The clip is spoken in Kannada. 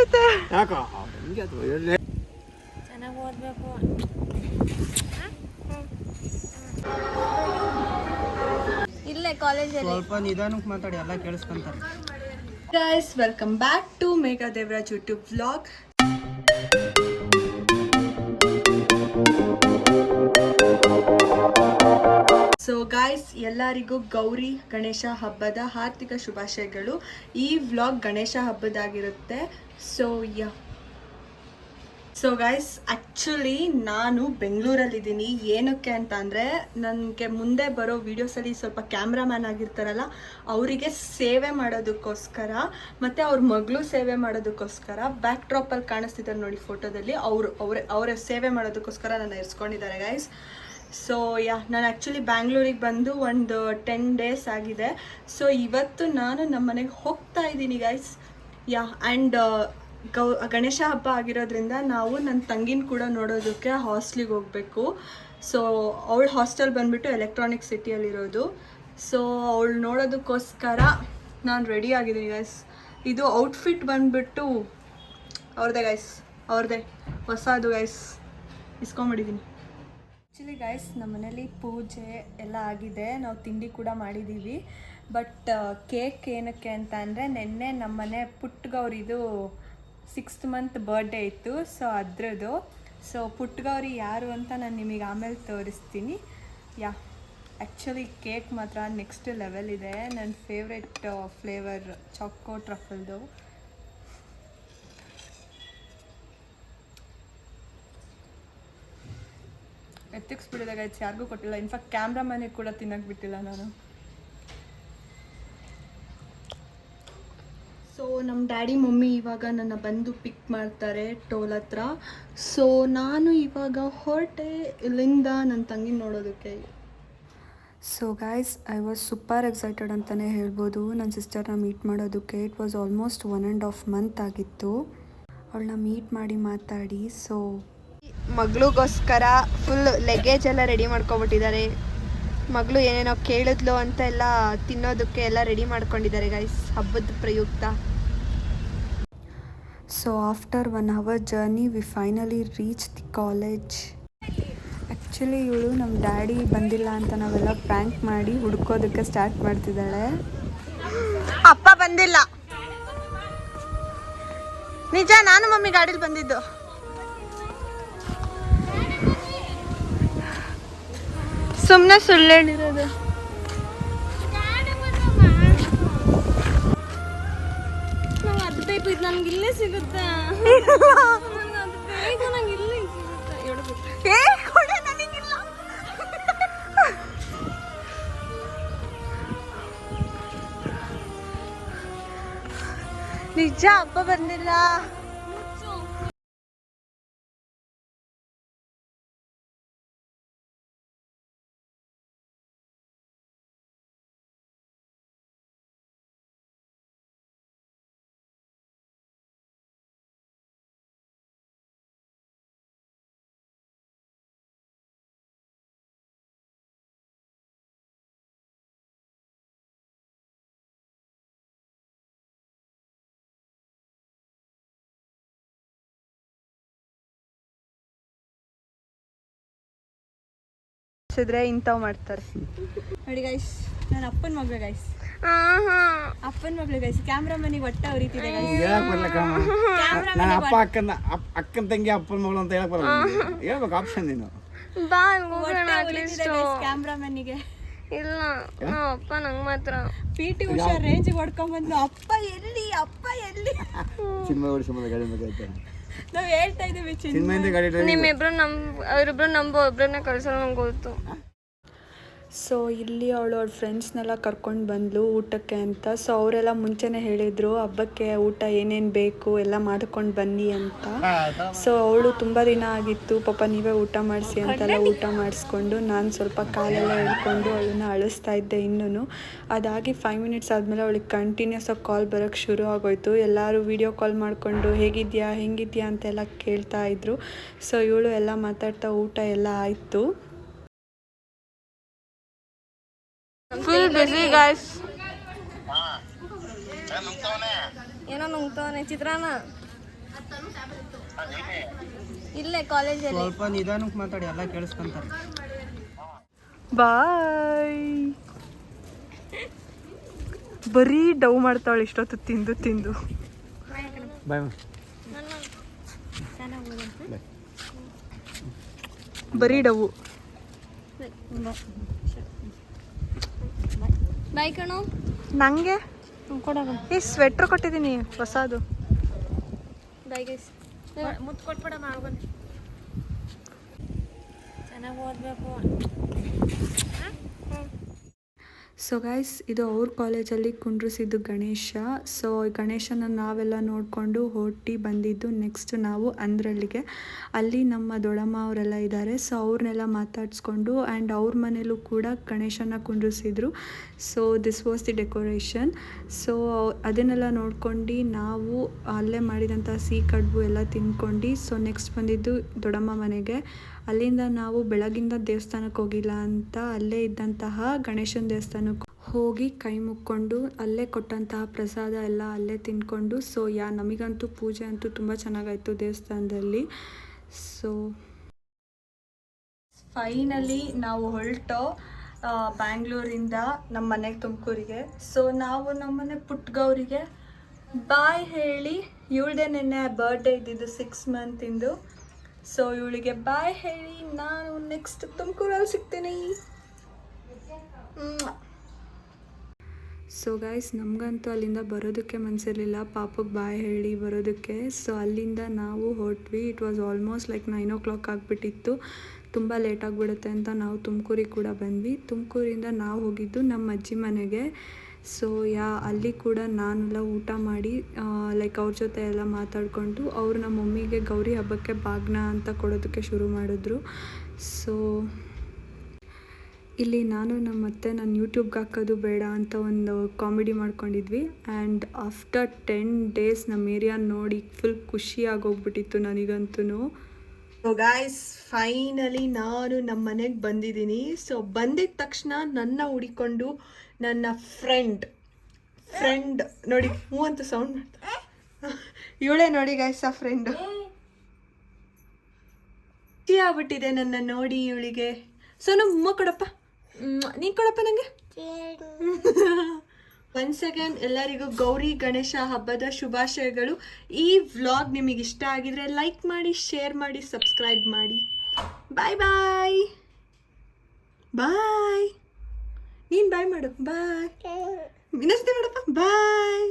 ಐತೆ. ಚೆನ್ನಾಗಿ ಓದಬೇಕು. ಇಲ್ಲೇ ಕಾಲೇಜಲ್ಲಿ ಸ್ವಲ್ಪ ನಿಧಾನಕ್ಕೆ ಮಾತಾಡಿ, ಎಲ್ಲ ಕೇಳಿಸ್ಕೊಂತಾರೆ. Guys, welcome back to Megha Devaraj YouTube vlog. So guys, ಎಲ್ಲರಿಗೂ ಗೌರಿ ಗಣೇಶ ಹಬ್ಬದ ಹಾರ್ದಿಕ ಶುಭಾಶಯಗಳು. ಈ ವ್ಲಾಗ್ ಗಣೇಶ ಹಬ್ಬದಾಗಿರುತ್ತೆ. ಸೊ ಗಾಯ್ಸ್, ಆ್ಯಕ್ಚುಲಿ ನಾನು ಬೆಂಗಳೂರಲ್ಲಿದ್ದೀನಿ. ಏನಕ್ಕೆ ಅಂತ ಅಂದರೆ, ನನಗೆ ಮುಂದೆ ಬರೋ ವೀಡಿಯೋಸಲ್ಲಿ ಸ್ವಲ್ಪ ಕ್ಯಾಮ್ರಾಮ್ಯಾನ್ ಆಗಿರ್ತಾರಲ್ಲ, ಅವರಿಗೆ ಸೇವೆ ಮಾಡೋದಕ್ಕೋಸ್ಕರ ಮತ್ತು ಅವ್ರ ಮಗಳು ಸೇವೆ ಮಾಡೋದಕ್ಕೋಸ್ಕರ ಬ್ಯಾಕ್ ಡ್ರಾಪಲ್ಲಿ ಕಾಣಿಸ್ತಿದ್ದಾರೆ ನೋಡಿ ಫೋಟೋದಲ್ಲಿ, ಅವರೇ ಸೇವೆ ಮಾಡೋದಕ್ಕೋಸ್ಕರ ನನ್ನ ಇರಿಸ್ಕೊಂಡಿದ್ದಾರೆ ಗೈಸ್. ಸೊ ನಾನು ಆ್ಯಕ್ಚುಲಿ ಬ್ಯಾಂಗ್ಳೂರಿಗೆ ಬಂದು ಒಂದು 10 days ಆಗಿದೆ. ಸೊ ಇವತ್ತು ನಾನು ನಮ್ಮ ಮನೆಗೆ ಹೋಗ್ತಾ ಇದ್ದೀನಿ ಗೈಸ್. ಆ್ಯಂಡ್ ಗಣೇಶ ಹಬ್ಬ ಆಗಿರೋದ್ರಿಂದ ನಾವು ನನ್ನ ತಂಗಿನ ಕೂಡ ನೋಡೋದಕ್ಕೆ ಹಾಸ್ಟ್ಲಿಗೆ ಹೋಗಬೇಕು. ಸೊ ಅವಳ ಹಾಸ್ಟೆಲ್ ಬಂದುಬಿಟ್ಟು ಎಲೆಕ್ಟ್ರಾನಿಕ್ ಸಿಟಿಯಲ್ಲಿರೋದು. ಸೊ ಅವಳು ನೋಡೋದಕ್ಕೋಸ್ಕರ ನಾನು ರೆಡಿ ಆಗಿದ್ದೀನಿ ಗೈಸ್. ಇದು ಔಟ್ಫಿಟ್ ಬಂದುಬಿಟ್ಟು ಅವ್ರದ್ದೇ ಗೈಸ್, ಅವ್ರದ್ದೇ ಹೊಸದು ಗೈಸ್, ಇಸ್ಕೊಂಬಿಟ್ಟಿದ್ದೀನಿ. ಆ್ಯಕ್ಚುಲಿ ಗೈಸ್, ನಮ್ಮ ಮನೇಲಿ ಪೂಜೆ ಎಲ್ಲ ಆಗಿದೆ, ನಾವು ತಿಂಡಿ ಕೂಡ ಮಾಡಿದ್ದೀವಿ. ಬಟ್ ಕೇಕ್ ಏನಕ್ಕೆ ಅಂತ ಅಂದರೆ, ನೆನ್ನೆ ನಮ್ಮ ಮನೆ ಪುಟ್ಟಗೌರಿದು 6th month ಬರ್ಡೇ ಇತ್ತು. ಸೊ ಅದ್ರದ್ದು. ಸೊ ಪುಟ್ಟಗೌರಿ ಯಾರು ಅಂತ ನಾನು ನಿಮಗೆ ಆಮೇಲೆ ತೋರಿಸ್ತೀನಿ. ಆ್ಯಕ್ಚುಲಿ ಕೇಕ್ ಮಾತ್ರ ನೆಕ್ಸ್ಟ್ ಲೆವೆಲ್ ಇದೆ. ನನ್ನ ಫೇವ್ರೆಟ್ ಫ್ಲೇವರ್ ಚಾಕೋ ಟ್ರಫಲ್ದು. ಎತ್ತಿಕ್ಸ್ಬಿಟ್ಟಿದೆ ಗೈಸ್, ಯಾರಿಗೂ ಕೊಟ್ಟಿಲ್ಲ. ಇನ್ಫ್ಯಾಕ್ಟ್ ಕ್ಯಾಮ್ರಾಮನಿಗೆ ಕೂಡ ತಿನ್ನಕ್ಕೆ ಬಿಟ್ಟಿಲ್ಲ ನಾನು. ಸೊ ನಮ್ಮ ಡ್ಯಾಡಿ ಮಮ್ಮಿ ಇವಾಗ ನನ್ನ ಬಂದು ಪಿಕ್ ಮಾಡ್ತಾರೆ ಟೋಲ್ ಹತ್ರ. ಸೊ ನಾನು ಇವಾಗ ಹೊರಟೆ ಇಲ್ಲಿಂದ ನನ್ನ ತಂಗಿ ನೋಡೋದಕ್ಕೆ. So guys, I was super excited ಅಂತಲೇ ಹೇಳ್ಬೋದು ನನ್ನ ಸಿಸ್ಟರ್ನ ಮೀಟ್ ಮಾಡೋದಕ್ಕೆ. ಇಟ್ ವಾಸ್ ಆಲ್ಮೋಸ್ಟ್ 1.5 month ಆಗಿತ್ತು ಅವಳನ್ನ ಮೀಟ್ ಮಾಡಿ ಮಾತಾಡಿ. ಸೊ ಮಗಳಿಗೋಸ್ಕರ ಫುಲ್ ಲಗೇಜ್ ಎಲ್ಲ ರೆಡಿ ಮಾಡ್ಕೊಬಿಟ್ಟಿದ್ದಾರೆ. ಮಗಳು ಏನೇನೋ ಕೇಳಿದ್ಲು ಅಂತ ಎಲ್ಲ ತಿನ್ನೋದಕ್ಕೆ ಎಲ್ಲ ರೆಡಿ ಮಾಡ್ಕೊಂಡಿದ್ದಾರೆ ಗೈಸ್, ಹಬ್ಬದ ಪ್ರಯುಕ್ತ. So after 1 hour journey we finally reach the college. Actually ಇವಳು ನಮ್ಮ ಡ್ಯಾಡಿ ಬಂದಿಲ್ಲ ಅಂತ ನಾವೆಲ್ಲ ಪ್ರ್ಯಾಂಕ್ ಮಾಡಿ ಹುಡ್ಕೋದಕ್ಕೆ ಸ್ಟಾರ್ಟ್ ಮಾಡ್ತಿದ್ದಾಳೆ. ಅಪ್ಪ ಬಂದಿಲ್ಲ ನಿಜ, ನಾನು ಮಮ್ಮಿ ಗಾಡೀಲಿ ಬಂದಿದ್ದು. ಸುಮ್ಮನೆ ಸುಳ್ಳು ಹೇಳಿರೋದು. ನನ್ಗೆ ಇಲ್ಲೇ ಸಿಗುತ್ತಾ? ನಿಜ ಅಪ್ಪ ಬಂದಿಲ್ಲ. ಇಂಥವು ಮಾಡ್ತಾರೆ ನೋಡಿ ಗೈಸ್. ನಾನು ಅಪ್ಪನ ಮಗಳು ಗೈಸ್, ಅಪ್ಪನ ಮಗಳು ಗೈಸ್. ಕ್ಯಾಮ್ರಾಮನಿಗೆ ಒಟ್ಟ ಉರಿತಿದೆ ಅಕ್ಕನ ತಂಗಿ ಅಪ್ಪನ ಮಗಳು ಅಂತ ಹೇಳಕ್ ಬರಲ್ಲ, ಹೇಳ್ಬೇಕು ಆಪ್ಷನ್ ನೀನು. ಕ್ಯಾಮ್ರಾಮನಿಗೆ ಇಲ್ಲ, ಅಪ್ಪ ನಂಗೆ ಮಾತ್ರ PT ಉಷಾ ರೇಂಜ್ ಹೊಡ್ಕೊಂಡ್ಬಂದ್ಲು. ಅಪ್ಪ ಎಲ್ಲಿ, ಅಪ್ಪ ಎಲ್ಲಿ? ನಾವ್ ಹೇಳ್ತಾ ಇದೀವಿ ನಿಮ್ಮಿಬ್ರು ಅವ್ರಿಬ್ರು ನಂಬೋ ಒಬ್ರನ್ನ ಕಳ್ಸಲ್ಲ, ನಂಗೆ ಗೊತ್ತು. ಸೊ ಇಲ್ಲಿ ಅವಳು ಅವ್ಳ ಫ್ರೆಂಡ್ಸ್ನೆಲ್ಲ ಕರ್ಕೊಂಡು ಬಂದ್ಲು ಊಟಕ್ಕೆ ಅಂತ. ಸೊ ಅವರೆಲ್ಲ ಮುಂಚೆನೇ ಹೇಳಿದರು ಹಬ್ಬಕ್ಕೆ ಊಟ ಏನೇನು ಬೇಕು ಎಲ್ಲ ಮಾಡ್ಕೊಂಡು ಬನ್ನಿ ಅಂತ. ಸೊ ಅವಳು ತುಂಬ ದಿನ ಆಗಿತ್ತು, ಪಾಪ ನೀವೇ ಊಟ ಮಾಡಿಸಿ ಅಂತೆಲ್ಲ ಊಟ ಮಾಡಿಸ್ಕೊಂಡು ನಾನು ಸ್ವಲ್ಪ ಕಾಲೆಲ್ಲ ಹೇಳ್ಕೊಂಡು ಅವಳನ್ನ ಅಳಿಸ್ತಾ ಇದ್ದೆ. ಇನ್ನೂ ಅದಾಗಿ 5 minutes ಆದಮೇಲೆ ಅವಳಿಗೆ ಕಂಟಿನ್ಯೂಸ್ ಆಗಿ ಕಾಲ್ ಬರೋಕ್ಕೆ ಶುರು ಆಗೋಯ್ತು. ಎಲ್ಲರೂ ವೀಡಿಯೋ ಕಾಲ್ ಮಾಡಿಕೊಂಡು ಹೇಗಿದ್ಯಾ ಅಂತೆಲ್ಲ ಕೇಳ್ತಾ ಇದ್ರು. ಸೊ ಇವಳು ಎಲ್ಲ ಮಾತಾಡ್ತಾ ಊಟ ಎಲ್ಲ ಆಯಿತು. ಫುಲ್ ಬಿಸಿ ಗಾಯ್ಸ್. ಏನೋ ನುಂಗ್ತವನೆ ಚಿತ್ರಾನ್ನ. ಇಲ್ಲೇ ಕಾಲೇಜಲ್ಲಿ. ಸ್ವಲ್ಪ ನಿಧಾನಕ್ಕೆ ಮಾತಾಡಿ, ಎಲ್ಲ ಕೇಳಿಸ್ಕೊಂತಾರೆ. ಬಾಯ್. ಬರೀ ಡವ್ ಮಾಡ್ತಾವಳು ಇಷ್ಟೊತ್ತು ತಿಂದು ತಿಂದು. ಬಾಯ್ ಬರೀ ಡವು. ಬಾಯ್ ಕಣೋ. ನಂಗೆ ಈ ಸ್ವೆಟ್ರ್ ಕೊಟ್ಟಿದ್ದೀನಿ ಹೊಸದು. Bye guys. ಮುತ್ತು ಕೊಟ್ಬಿಡ ಮಾಡೋದು. ಚೆನ್ನಾಗಿ ಓದಬೇಕು. ಸೊ ಗೈಸ್, ಇದು ಅವ್ರ ಕಾಲೇಜಲ್ಲಿ ಕುಂಡ್ರಿಸಿದ್ದು ಗಣೇಶ. ಸೊ ಗಣೇಶನ ನಾವೆಲ್ಲ ನೋಡಿಕೊಂಡು ಹೊರಟಿ ಬಂದಿದ್ದು. ನೆಕ್ಸ್ಟ್ ನಾವು ಅಂದ್ರಳ್ಳಿಗೆ, ಅಲ್ಲಿ ನಮ್ಮ ದೊಡ್ಡಮ್ಮ ಅವರೆಲ್ಲ ಇದ್ದಾರೆ. ಸೊ ಅವ್ರನ್ನೆಲ್ಲ ಮಾತಾಡಿಸ್ಕೊಂಡು ಆ್ಯಂಡ್ ಅವ್ರ ಮನೇಲೂ ಕೂಡ ಗಣೇಶನ ಕುಂಡ್ರಿಸಿದ್ರು. So this was the decoration. So ಅದನ್ನೆಲ್ಲ ನೋಡ್ಕೊಂಡು ನಾವು ಅಲ್ಲೇ ಮಾಡಿದಂಥ ಸಿಹಿ ಕಡುಬು ಎಲ್ಲ ತಿನ್ಕೊಂಡು ಸೊ ನೆಕ್ಸ್ಟ್ ಬಂದಿದ್ದು ದೊಡ್ಡಮ್ಮ ಮನೆಗೆ. ಅಲ್ಲಿಂದ ನಾವು ಬೆಳಗಿಂದ ದೇವಸ್ಥಾನಕ್ಕೆ ಹೋಗಿಲ್ಲ ಅಂತ ಅಲ್ಲೇ ಇದ್ದಂತಹ ಗಣೇಶನ ದೇವಸ್ಥಾನಕ್ಕೆ ಹೋಗಿ ಕೈ ಮುಕ್ಕೊಂಡು ಅಲ್ಲೇ ಕೊಟ್ಟಂತಹ ಪ್ರಸಾದ ಎಲ್ಲ ಅಲ್ಲೇ ತಿನ್ಕೊಂಡು ಸೊ ನಮಗಂತೂ ಪೂಜೆ ಅಂತೂ ತುಂಬ ಚೆನ್ನಾಗಾಯಿತು ದೇವಸ್ಥಾನದಲ್ಲಿ. ಸೊ ಫೈನಲಿ ನಾವು ಹೊರಟೋ ಬ್ಯಾಂಗ್ಳೂರಿಂದ ನಮ್ಮ ಮನೆಗೆ ತುಮಕೂರಿಗೆ. ಸೊ ನಾವು ನಮ್ಮನೆ ಪುಟ್ಟಗೌರಿಗೆ ಬಾಯ್ ಹೇಳಿ, ಇವಳದೇ ನೆನ್ನೆ ಬರ್ಡೇ ಇದ್ದಿದ್ದು 6 ಮಂತಿಂದು. ಸೊ ಇವಳಿಗೆ ಬಾಯ್ ಹೇಳಿ ನಾನು ನೆಕ್ಸ್ಟ್ ತುಮಕೂರಲ್ಲಿ ಸಿಗ್ತೀನಿ. ಸೊ ಗೈಸ್, ನಮಗಂತೂ ಅಲ್ಲಿಂದ ಬರೋದಕ್ಕೆ ಮನಸ್ಸಿರಲಿಲ್ಲ, ಪಾಪಕ್ಕೆ ಬಾಯ್ ಹೇಳಿ ಬರೋದಕ್ಕೆ. ಸೊ ಅಲ್ಲಿಂದ ನಾವು ಹೊರಟ್ವಿ. It was almost like 9 o'clock ಆಗಿಬಿಟ್ಟಿತ್ತು. ತುಂಬ ಲೇಟ್ ಆಗಿಬಿಡುತ್ತೆ ಅಂತ ನಾವು ತುಮಕೂರಿಗೆ ಕೂಡ ಬಂದ್ವಿ. ತುಮಕೂರಿಂದ ನಾವು ಹೋಗಿದ್ದು ನಮ್ಮ ಅಜ್ಜಿ ಮನೆಗೆ. ಸೊ ಅಲ್ಲಿ ಕೂಡ ನಾನೆಲ್ಲ ಊಟ ಮಾಡಿ ಲೈಕ್ ಅವ್ರ ಜೊತೆ ಎಲ್ಲ ಮಾತಾಡಿಕೊಂಡು ಅವ್ರು ನಮ್ಮ ಮಮ್ಮಿಗೆ ಗೌರಿ ಹಬ್ಬಕ್ಕೆ ಬಾಗ್ನ ಅಂತ ಕೊಡೋದಕ್ಕೆ ಶುರು ಮಾಡಿದ್ರು. ಸೊ ಇಲ್ಲಿ ನಾನು ನಮ್ಮ ಅತ್ತೆ ನಾನು ಯೂಟ್ಯೂಬ್ಗೆ ಹಾಕೋದು ಬೇಡ ಅಂತ ಒಂದು ಕಾಮಿಡಿ ಮಾಡ್ಕೊಂಡಿದ್ವಿ. ಆ್ಯಂಡ್ ಆಫ್ಟರ್ 10 days ನಮ್ಮ ಏರಿಯಾ ನೋಡಿ ಫುಲ್ ಖುಷಿಯಾಗೋಗ್ಬಿಟ್ಟಿತ್ತು ನನಗಂತೂ. ಸೊ ಗಾಯ್ಸ್, ಫೈನಲಿ ನಾನು ನಮ್ಮ ಮನೆಗೆ ಬಂದಿದ್ದೀನಿ. ಸೊ ಬಂದಿದ್ದ ತಕ್ಷಣ ನನ್ನ ಹುಡಿಕೊಂಡು ನನ್ನ ಫ್ರೆಂಡ್ ನೋಡಿ ಅಂತ ಸೌಂಡ್ ಮಾಡ್ತಾರೆ. ಇವಳೇ ನೋಡಿ ಗಾಯ್ಸ್ ಆ ಫ್ರೆಂಡು. ಖುಷಿ ಆಗ್ಬಿಟ್ಟಿದೆ ನನ್ನ ನೋಡಿ ಇವಳಿಗೆ. ಸೊ ನಮ್ಮ ಕೊಡಪ್ಪ, ನೀನು ಕೊಡಪ್ಪ ನನಗೆ. ಒನ್ಸ್ ಅಗೇನ್ ಎಲ್ಲರಿಗೂ ಗೌರಿ ಗಣೇಶ ಹಬ್ಬದ ಶುಭಾಶಯಗಳು. ಈ ವ್ಲಾಗ್ ನಿಮಗೆ ಇಷ್ಟ ಆಗಿದ್ರೆ ಲೈಕ್ ಮಾಡಿ, ಶೇರ್ ಮಾಡಿ, ಸಬ್ಸ್ಕ್ರೈಬ್ ಮಾಡಿ. ಬಾಯ್ ಬಾಯ್ ಬಾಯ್. ನೀನು ಬಾಯ್ ಮಾಡು. ಬಾಯ್. ಇನ್ನೊಂದ್ಸತಿ ಮಾಡಪ್ಪ. ಬಾಯ್.